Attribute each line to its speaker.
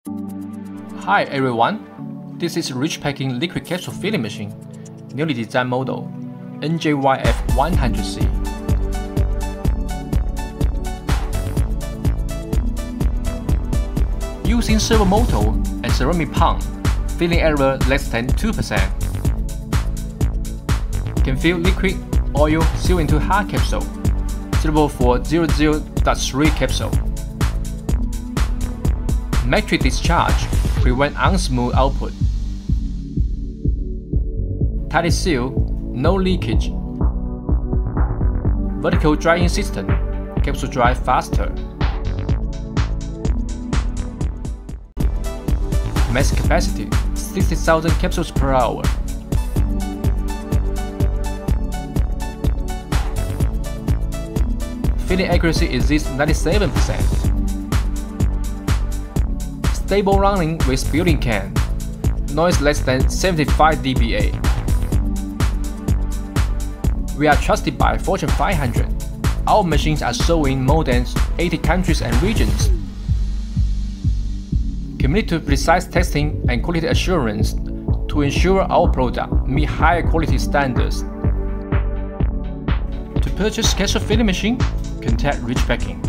Speaker 1: Hi everyone, this is Rich Packing Liquid Capsule Filling Machine, newly designed model NJYF-1000C. Using servo motor and ceramic pump, filling error less than 2%. Can fill liquid, oil, seal into hard capsule, suitable for 00.3 capsule. Matrix discharge prevent unsmooth output. Tightly seal, no leakage. Vertical drying system, capsule dry faster. Mass capacity 60,000 capsules per hour. Filling accuracy exceeds 97%. Stable running with built-in can. Noise less than 75 dBA. We are trusted by Fortune 500. Our machines are sold in more than 80 countries and regions. Commit to precise testing and quality assurance to ensure our product meet higher quality standards. To purchase Capsule filling machine, contact Rich Packing.